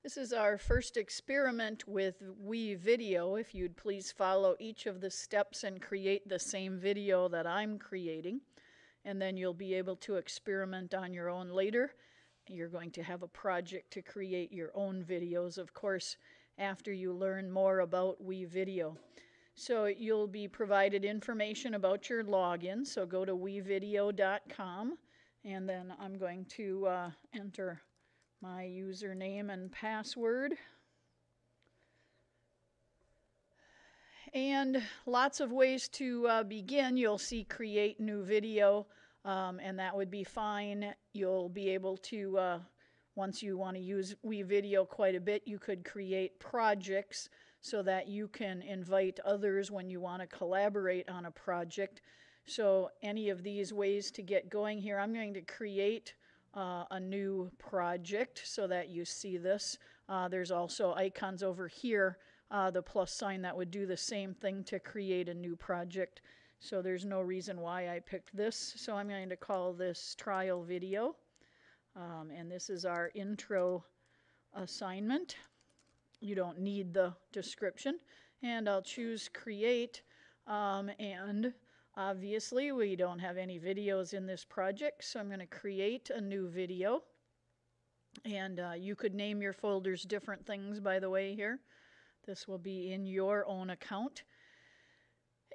This is our first experiment with WeVideo. If you'd please follow each of the steps and create the same video that I'm creating, and then you'll be able to experiment on your own later. You're going to have a project to create your own videos, of course, after you learn more about WeVideo. So you'll be provided information about your login, so go to wevideo.com, and then I'm going to enter my username and password. And lots of ways to begin. You'll see create new video, and that would be fine. You'll be able to, once you want to use WeVideo quite a bit, you could create projects so that you can invite others when you want to collaborate on a project. So any of these ways to get going here, I'm going to create a new project so that you see this. There's also icons over here, the plus sign, that would do the same thing to create a new project. So there's no reason why I picked this. So I'm going to call this trial video. And this is our intro assignment. You don't need the description. And I'll choose create. And obviously, we don't have any videos in this project, so I'm going to create a new video. And you could name your folders different things, by the way, here. This will be in your own account.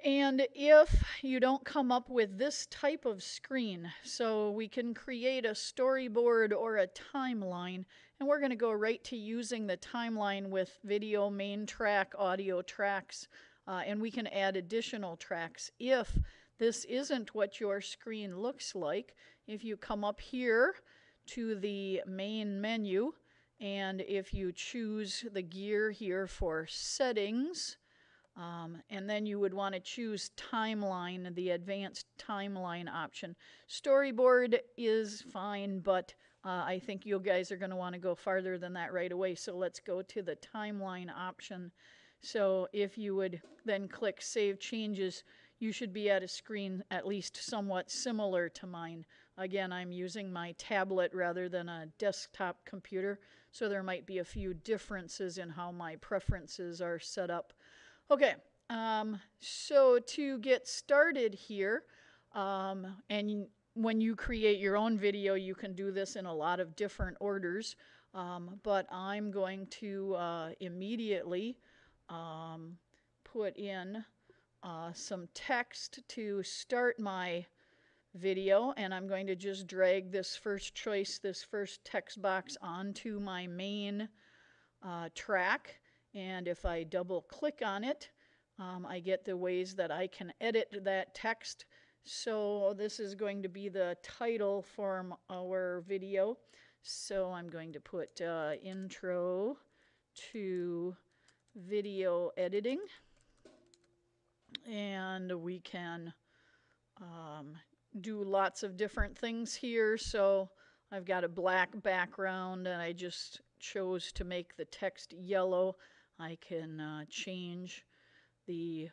And if you don't come up with this type of screen, so we can create a storyboard or a timeline, and we're going to go right to using the timeline with video, main track, audio tracks, and we can add additional tracks. If this isn't what your screen looks like, if you come up here to the main menu, and if you choose the gear here for settings, and then you would want to choose timeline, the advanced timeline option. Storyboard is fine, but I think you guys are going to want to go farther than that right away. So let's go to the timeline option. So if you would then click Save Changes, you should be at a screen at least somewhat similar to mine. Again, I'm using my tablet rather than a desktop computer, so there might be a few differences in how my preferences are set up. Okay, so to get started here, and when you create your own video, you can do this in a lot of different orders, but I'm going to immediately put in some text to start my video, and I'm going to just drag this first choice, this first text box, onto my main track. And if I double click on it, I get the ways that I can edit that text. So this is going to be the title for our video. So I'm going to put intro to video editing. And we can do lots of different things here. So I've got a black background, and I just chose to make the text yellow. I can change the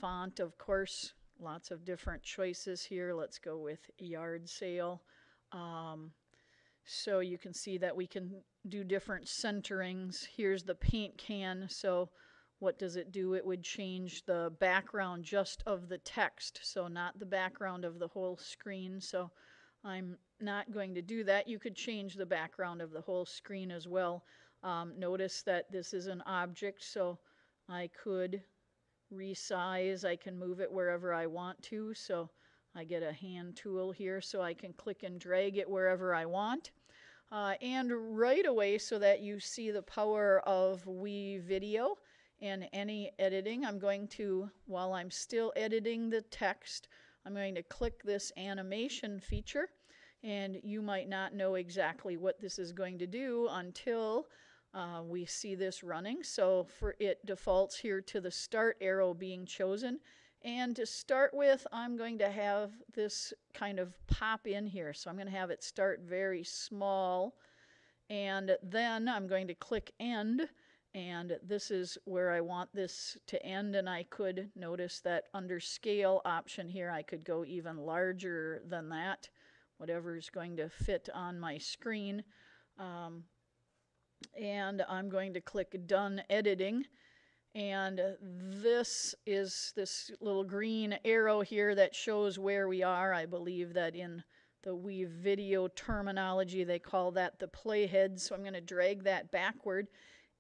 font, of course. Lots of different choices here. Let's go with yard sale. So you can see that we can do different centerings. Here's the paint can. So what does it do? It would change the background just of the text, so not the background of the whole screen. So I'm not going to do that. You could change the background of the whole screen as well. Notice that this is an object, so I could resize. I can move it wherever I want to, so I get a hand tool here, so I can click and drag it wherever I want. And right away, so that you see the power of WeVideo and any editing, I'm going to, while I'm still editing the text, I'm going to click this animation feature, and you might not know exactly what this is going to do until we see this running. So for it defaults here to the start arrow being chosen. And to start with, I'm going to have this kind of pop in here. So I'm going to have it start very small. And then I'm going to click end. And this is where I want this to end. And I could notice that under scale option here, I could go even larger than that, whatever is going to fit on my screen. And I'm going to click Done Editing. And this is this little green arrow here that shows where we are. I believe that in the WeVideo terminology they call that the playhead. So I'm going to drag that backward.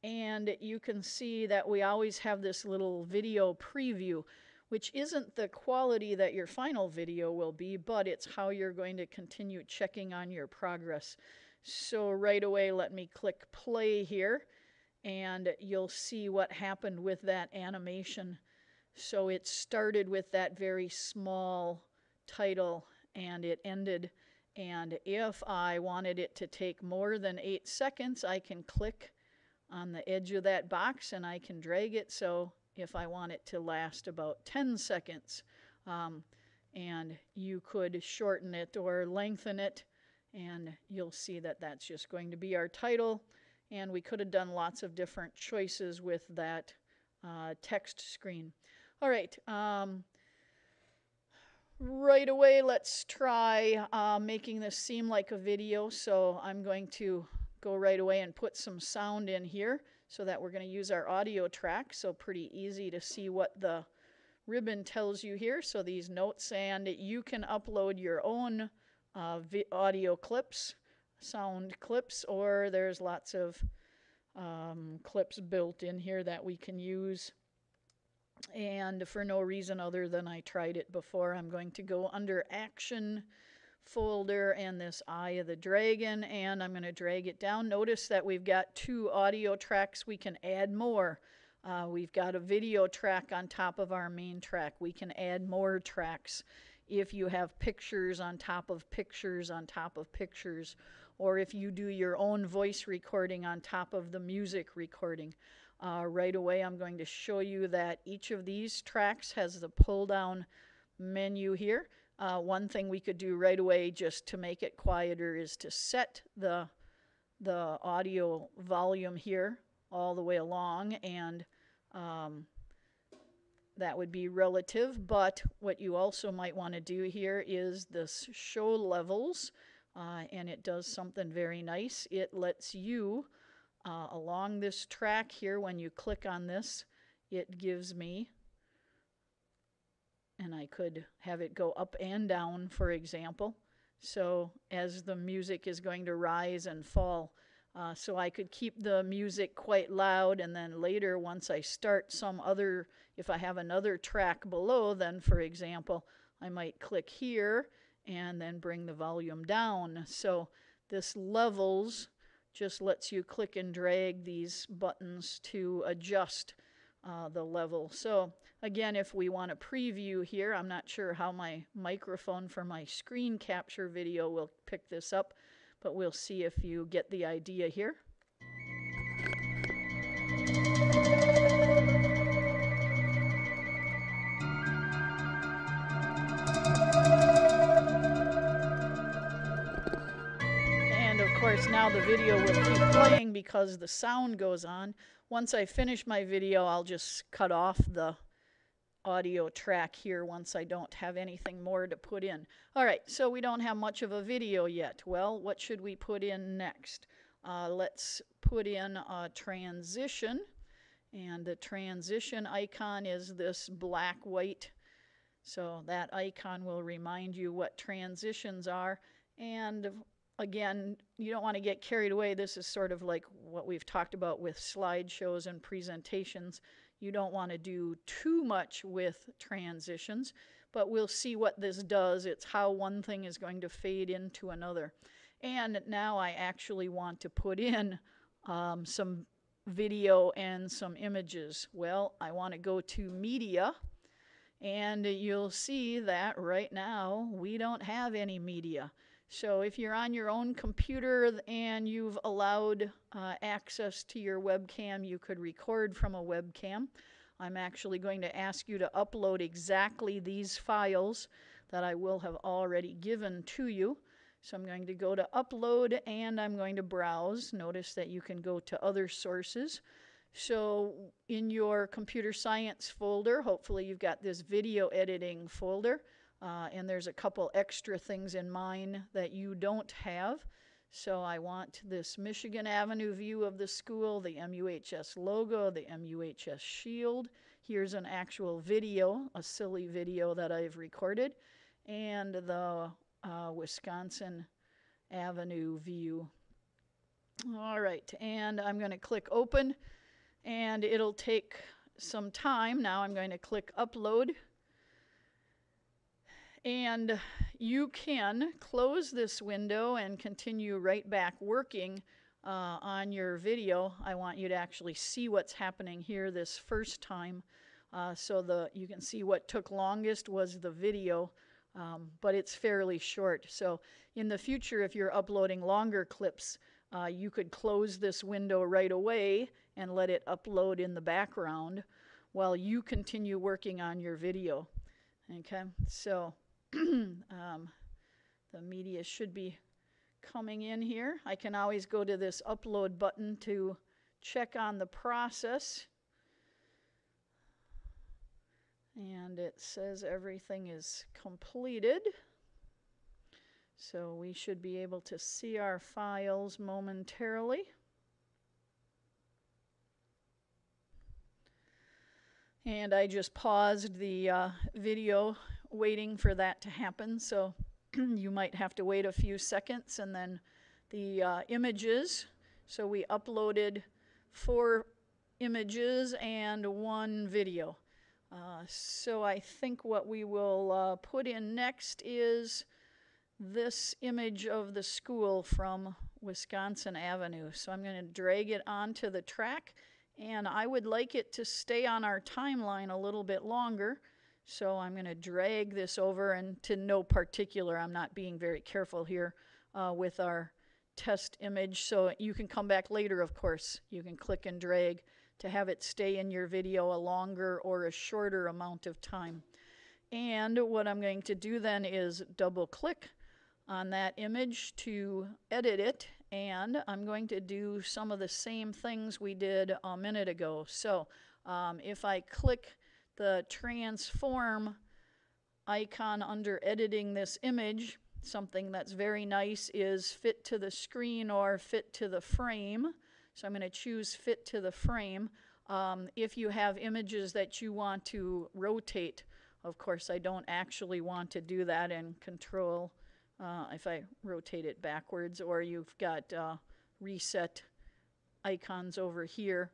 And you can see that we always have this little video preview, which isn't the quality that your final video will be, but it's how you're going to continue checking on your progress. So right away, let me click play here, and you'll see what happened with that animation. So it started with that very small title, and it ended. And if I wanted it to take more than 8 seconds, I can click on the edge of that box and I can drag it. So if I want it to last about 10 seconds, and you could shorten it or lengthen it, and you'll see that that's just going to be our title. And we could have done lots of different choices with that text screen. All right, right away, let's try making this seem like a video. So I'm going to go right away and put some sound in here so that we're going to use our audio track. So pretty easy to see what the ribbon tells you here. So these notes, and you can upload your own audio clips, sound clips, or there's lots of clips built in here that we can use. And for no reason other than I tried it before, I'm going to go under Action folder and this Eye of the Dragon, and I'm going to drag it down. Notice that we've got 2 audio tracks. We can add more. We've got a video track on top of our main track. We can add more tracks if you have pictures on top of pictures on top of pictures, or if you do your own voice recording on top of the music recording. Right away, I'm going to show you that each of these tracks has the pull-down menu here. One thing we could do right away just to make it quieter is to set the audio volume here all the way along, and that would be relative. But what you also might want to do here is this show levels, and it does something very nice. It lets you along this track here, when you click on this, it gives me, and I could have it go up and down, for example. So as the music is going to rise and fall, so I could keep the music quite loud, and then later once I start some other, if I have another track below, then for example, I might click here and then bring the volume down. So this levels just lets you click and drag these buttons to adjust the level. So again, if we want to preview here, I'm not sure how my microphone for my screen capture video will pick this up, but we'll see if you get the idea here. And of course now the video will keep playing because the sound goes on. Once I finish my video, I'll just cut off the audio track here once I don't have anything more to put in. All right, so we don't have much of a video yet. Well, what should we put in next? Let's put in a transition, and the transition icon is this black-white. So that icon will remind you what transitions are. And again, you don't want to get carried away. This is sort of like what we've talked about with slideshows and presentations. You don't want to do too much with transitions, but we'll see what this does. It's how one thing is going to fade into another. And now I actually want to put in some video and some images. Well, I want to go to Media, and you'll see that right now we don't have any media. So if you're on your own computer and you've allowed access to your webcam, you could record from a webcam. I'm actually going to ask you to upload exactly these files that I will have already given to you. So I'm going to go to Upload, and I'm going to browse. Notice that you can go to other sources. So in your computer science folder, hopefully you've got this video editing folder. And there's a couple extra things in mine that you don't have. So I want this Michigan Avenue view of the school, the MUHS logo, the MUHS shield. Here's an actual video, a silly video that I've recorded, and the Wisconsin Avenue view. All right, and I'm going to click open, and it'll take some time. Now I'm going to click upload. And you can close this window and continue right back working on your video. I want you to actually see what's happening here this first time. So you can see what took longest was the video, but it's fairly short. So in the future, if you're uploading longer clips, you could close this window right away and let it upload in the background while you continue working on your video. Okay, so the media should be coming in here. I can always go to this upload button to check on the process. And it says everything is completed. So we should be able to see our files momentarily. And I just paused the video waiting for that to happen, so you might have to wait a few seconds. And then the images, so we uploaded 4 images and 1 video. So I think what we will put in next is this image of the school from Wisconsin Avenue. So I'm going to drag it onto the track, and I would like it to stay on our timeline a little bit longer. So I'm going to drag this over, and to no particular, I'm not being very careful here with our test image. So you can come back later, of course. You can click and drag to have it stay in your video a longer or a shorter amount of time. And what I'm going to do then is double click on that image to edit it, and I'm going to do some of the same things we did a minute ago. So if I click the transform icon under editing this image, something that's very nice is fit to the screen or fit to the frame. So I'm going to choose fit to the frame. If you have images that you want to rotate, of course I don't actually want to do that in control if I rotate it backwards, or you've got reset icons over here.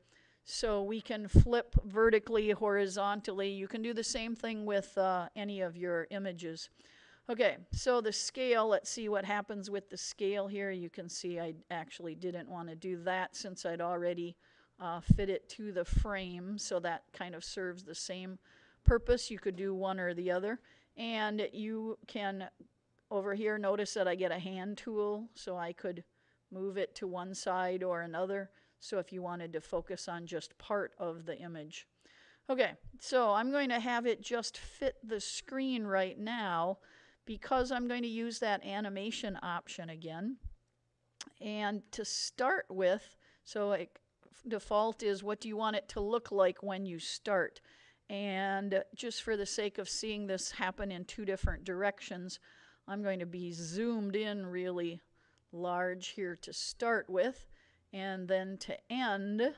So we can flip vertically, horizontally. You can do the same thing with any of your images. Okay, so the scale, let's see what happens with the scale here. You can see I actually didn't want to do that since I'd already fit it to the frame, so that kind of serves the same purpose. You could do one or the other. And you can, over here, notice that I get a hand tool, so I could move it to one side or another. So if you wanted to focus on just part of the image. Okay, so I'm going to have it just fit the screen right now because I'm going to use that animation option again. And to start with, so default is what do you want it to look like when you start. And just for the sake of seeing this happen in 2 different directions, I'm going to be zoomed in really large here to start with. And then to end,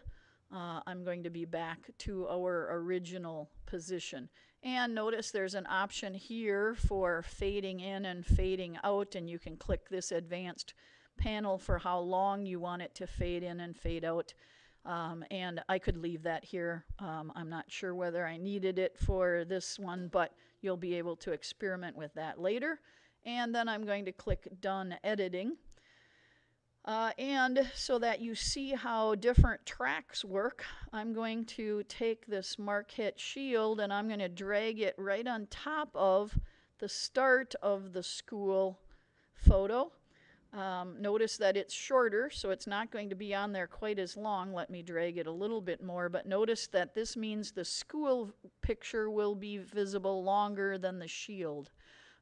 I'm going to be back to our original position. And notice there's an option here for fading in and fading out, and you can click this advanced panel for how long you want it to fade in and fade out. And I could leave that here. I'm not sure whether I needed it for this one, but you'll be able to experiment with that later. And then I'm going to click Done Editing. And so that you see how different tracks work, I'm going to take this Marquette shield and I'm going to drag it right on top of the start of the school photo. Notice that it's shorter, so it's not going to be on there quite as long. Let me drag it a little bit more, but notice that this means the school picture will be visible longer than the shield.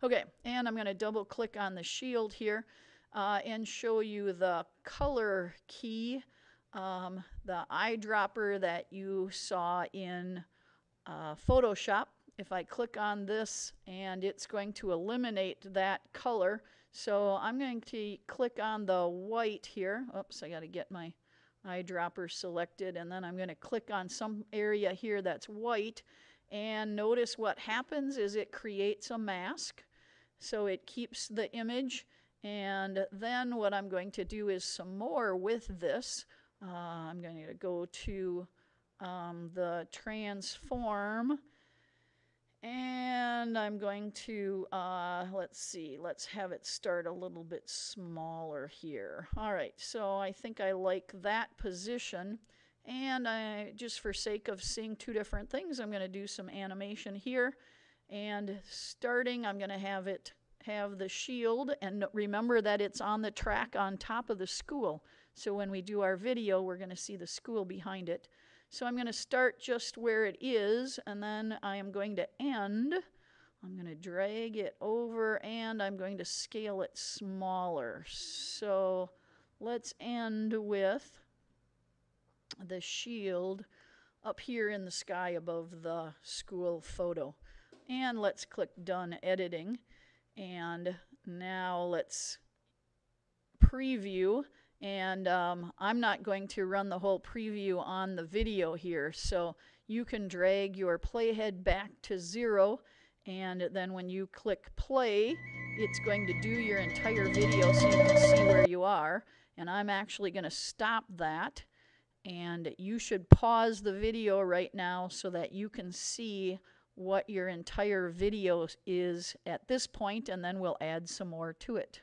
Okay, and I'm going to double click on the shield here. And show you the color key, the eyedropper that you saw in Photoshop. If I click on this, and it's going to eliminate that color. So I'm going to click on the white here. Oops, I got to get my eyedropper selected, and then I'm going to click on some area here that's white, and notice what happens is it creates a mask. So it keeps the image, and then what I'm going to do is some more with this. I'm going to go to the transform, and I'm going to, let's see, let's have it start a little bit smaller here. All right, so I think I like that position. And just for sake of seeing two different things, I'm going to do some animation here. And starting, I'm going to have the shield. And remember that it's on the track on top of the school. So when we do our video, we're going to see the school behind it. So I'm going to start just where it is, and then I am going to end. I'm going to drag it over, and I'm going to scale it smaller. So let's end with the shield up here in the sky above the school photo. And let's click Done Editing. And now let's preview. And I'm not going to run the whole preview on the video here, so you can drag your playhead back to 0, and then when you click play, it's going to do your entire video so you can see where you are. And I'm actually going to stop that, and you should pause the video right now so that you can see what your entire video is at this point, and then we'll add some more to it.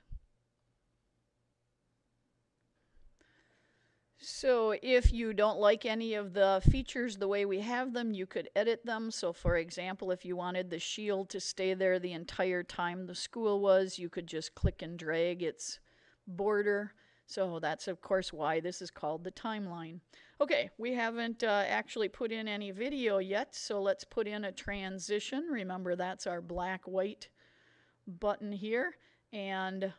So if you don't like any of the features the way we have them, you could edit them. So for example, if you wanted the shield to stay there the entire time the school was, you could just click and drag its border. So that's of course why this is called the timeline. Okay, we haven't actually put in any video yet, so let's put in a transition. Remember, that's our black-white button here. And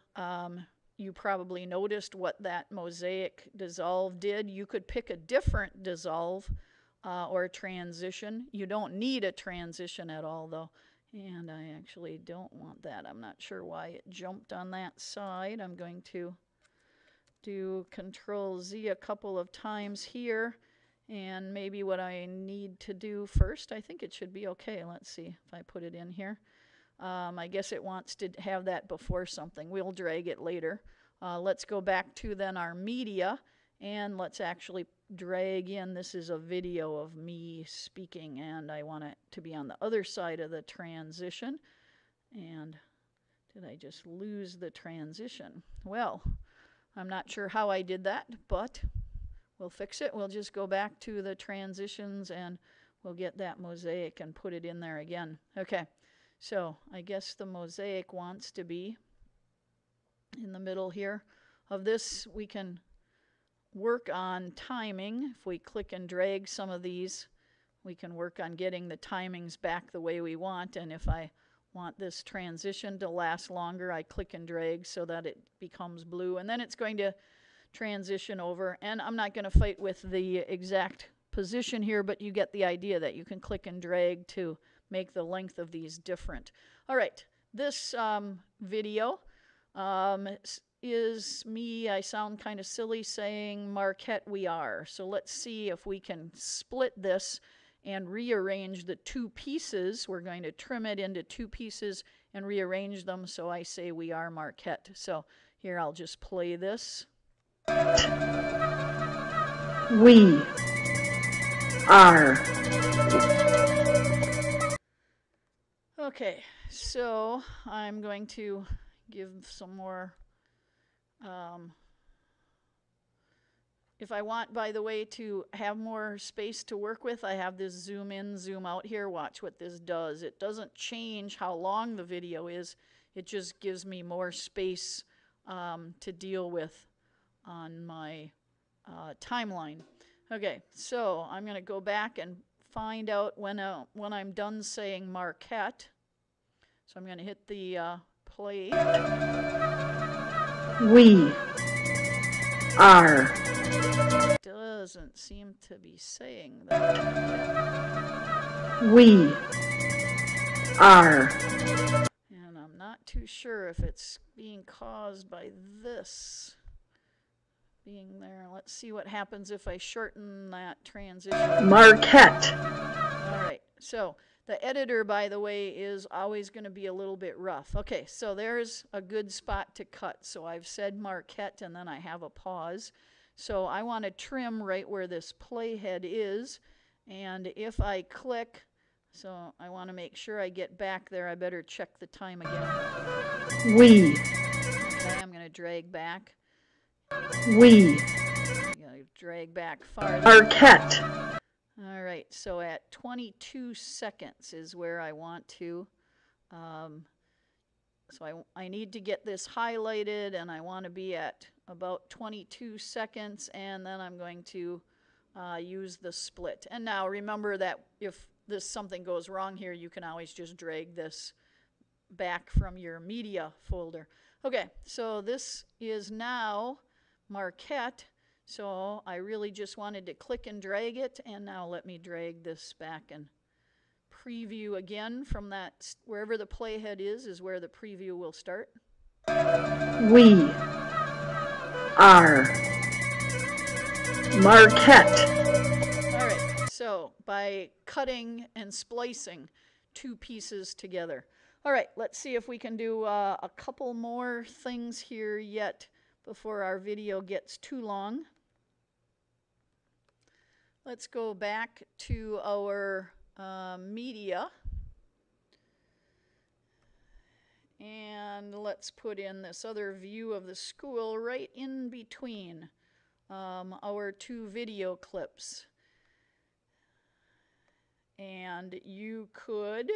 you probably noticed what that mosaic dissolve did. You could pick a different dissolve or transition. You don't need a transition at all, though. And I actually don't want that. I'm not sure why it jumped on that side. I'm going to do Control-Z a couple of times here. And maybe what I need to do first, I think it should be okay. Let's see if I put it in here. I guess it wants to have that before something. We'll drag it later. Let's go back to then our media, and let's actually drag in. This is a video of me speaking, and I want it to be on the other side of the transition. And did I just lose the transition? Well, I'm not sure how I did that, but we'll fix it. We'll just go back to the transitions, and we'll get that mosaic and put it in there again. Okay. So I guess the mosaic wants to be in the middle here of this. We can work on timing. If we click and drag some of these, we can work on getting the timings back the way we want. And if I want this transition to last longer, I click and drag so that it becomes blue. And then it's going to transition over. And I'm not going to fight with the exact position here, but you get the idea that you can click and drag to make the length of these different. All right, this video is me. I sound kind of silly saying Marquette we are. So let's see if we can split this and rearrange the two pieces. We're going to trim it into two pieces and rearrange them so I say we are Marquette. So here I'll just play this. We are. Okay, so I'm going to give some more, if I want, by the way, to have more space to work with, I have this zoom in, zoom out here. Watch what this does. It doesn't change how long the video is. It just gives me more space to deal with on my timeline. Okay, so I'm going to go back and find out when I'm done saying Marquette. So I'm going to hit the play. We are. Doesn't seem to be saying that. We are. And I'm not not too sure if it's being caused by this being there. Let's see what happens if I shorten that transition. Marquette. All right, so the editor, by the way, is always going to be a little bit rough. Okay, so there's a good spot to cut. So I've said Marquette, and then I have a pause. So I want to trim right where this playhead is. And if I click, so I want to make sure I get back there. I better check the time again. We. Okay, I'm going to drag back. We. I'm going to drag back farther. Marquette. All right, so at 22 seconds is where I want to. So I need to get this highlighted, and I want to be at about 22 seconds, and then I'm going to use the split. And now remember that if something goes wrong here, you can always just drag this back from your media folder. Okay, so this is now Marquette. So I really just wanted to click and drag it, and now let me drag this back and preview again from that, wherever the playhead is where the preview will start. We are Marquette. All right, so by cutting and splicing two pieces together. All right, let's see if we can do a couple more things here yet before our video gets too long. Let's go back to our media, and let's put in this other view of the school right in between our two video clips. And you could,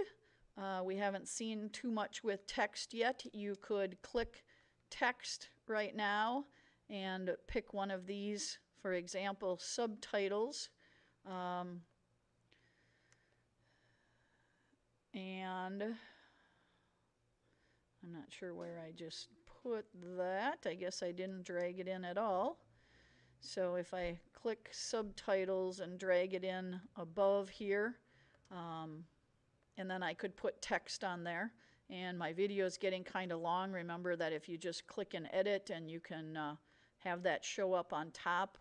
we haven't seen too much with text yet, you could click text right now and pick one of these, for example, subtitles. And I'm not sure where I just put that. I guess I didn't drag it in at all. So if I click subtitles and drag it in above here, and then I could put text on there. And my video is getting kind of long. Remember that if you just click and edit, and you can have that show up on top,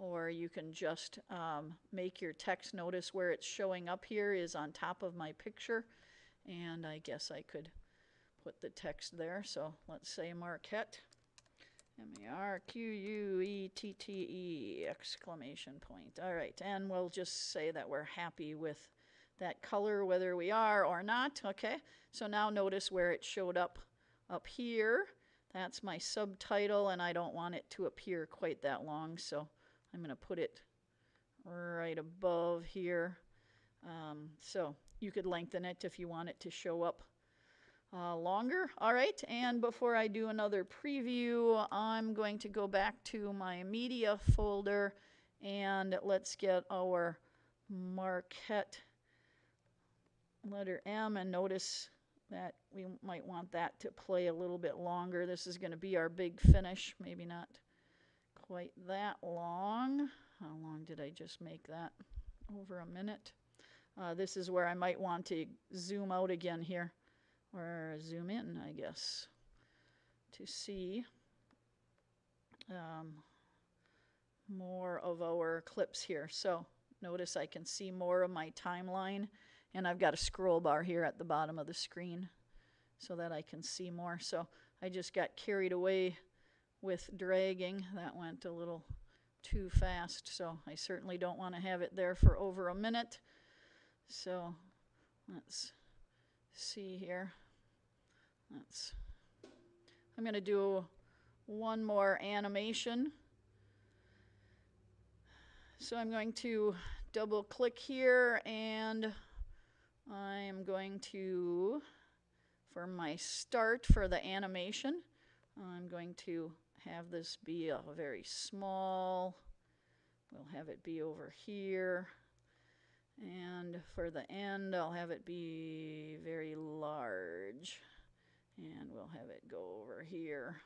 or you can just make your text. Notice where it's showing up here is on top of my picture, and I guess I could put the text there. So let's say Marquette, M-A-R-Q-U-E-T-T-E exclamation point. All right, and we'll just say that we're happy with that color, whether we are or not. Okay, so now notice where it showed up here. That's my subtitle, and I don't want it to appear quite that long, so I'm going to put it right above here. So you could lengthen it if you want it to show up longer. All right, and before I do another preview, I'm going to go back to my media folder, and let's get our Marquette letter M, and notice that we might want that to play a little bit longer. This is going to be our big finish, maybe not quite that long. How long did I just make that? Over a minute. This is where I might want to zoom out again here, or zoom in, I guess, to see more of our clips here. So notice I can see more of my timeline, and I've got a scroll bar here at the bottom of the screen so that I can see more. So I just got carried away with dragging. That went a little too fast, so I certainly don't want to have it there for over a minute. So let's see here. I'm going to do one more animation. So I'm going to double click here, and I'm going to, for my start for the animation, I'm going to have this be a very small. We'll have it be over here. And for the end, I'll have it be very large. And we'll have it go over here.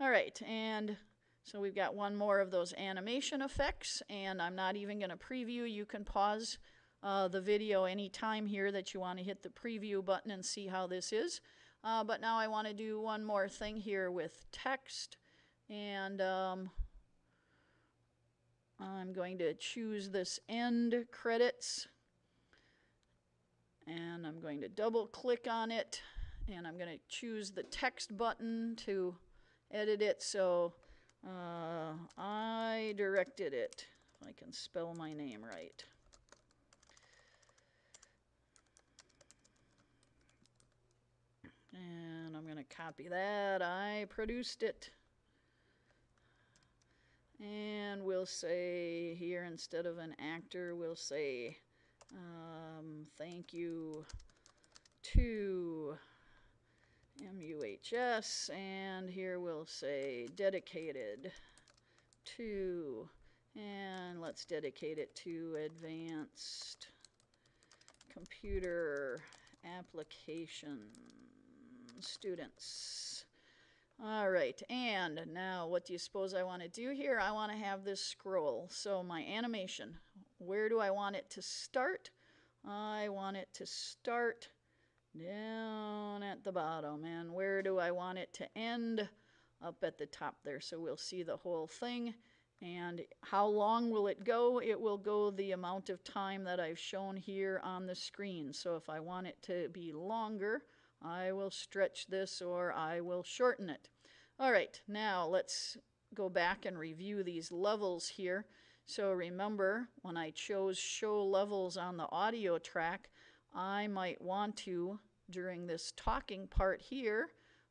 All right, and so we've got one more of those animation effects, and I'm not even going to preview. You can pause the video anytime here that you want to hit the preview button and see how this is. But now I want to do one more thing here with text. And I'm going to choose this end credits. And I'm going to double click on it. And I'm going to choose the text button to edit it. So I directed it. If I can spell my name right. And I'm going to copy that. I produced it. And we'll say here, instead of an actor, we'll say thank you to MUHS. And here we'll say dedicated to, and let's dedicate it to advanced computer application students. All right, and now what do you suppose I want to do here? I want to have this scroll. So my animation, where do I want it to start? I want it to start down at the bottom. And where do I want it to end? Up at the top there. So we'll see the whole thing. And how long will it go? It will go the amount of time that I've shown here on the screen. So if I want it to be longer, I will stretch this or I will shorten it. All right, now let's go back and review these levels here. So remember, when I chose show levels on the audio track, I might want to, during this talking part here,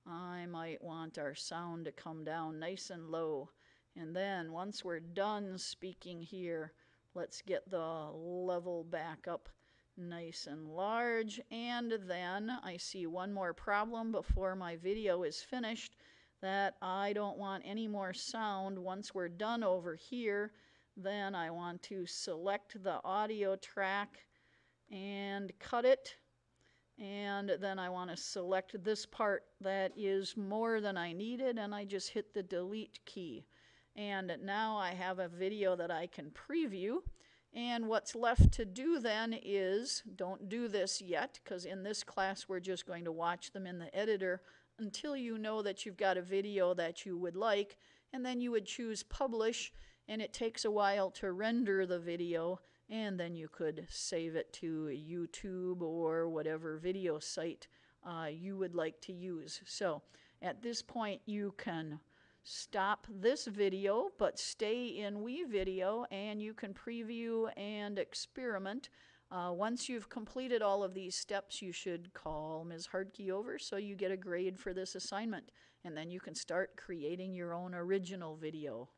I might want our sound to come down nice and low. And then once we're done speaking here, let's get the level back up nice and large. And then I see one more problem before my video is finished, that I don't want any more sound. Once we're done over here, then I want to select the audio track and cut it. And then I want to select this part that is more than I needed, and I just hit the delete key. And now I have a video that I can preview. And what's left to do then is, don't do this yet, because in this class we're just going to watch them in the editor until you know that you've got a video that you would like. And then you would choose publish, and it takes a while to render the video. And then you could save it to YouTube or whatever video site you would like to use. So at this point you can stop this video, but stay in WeVideo, and you can preview and experiment. Once you've completed all of these steps, you should call Ms. Hardkey over so you get a grade for this assignment, and then you can start creating your own original video.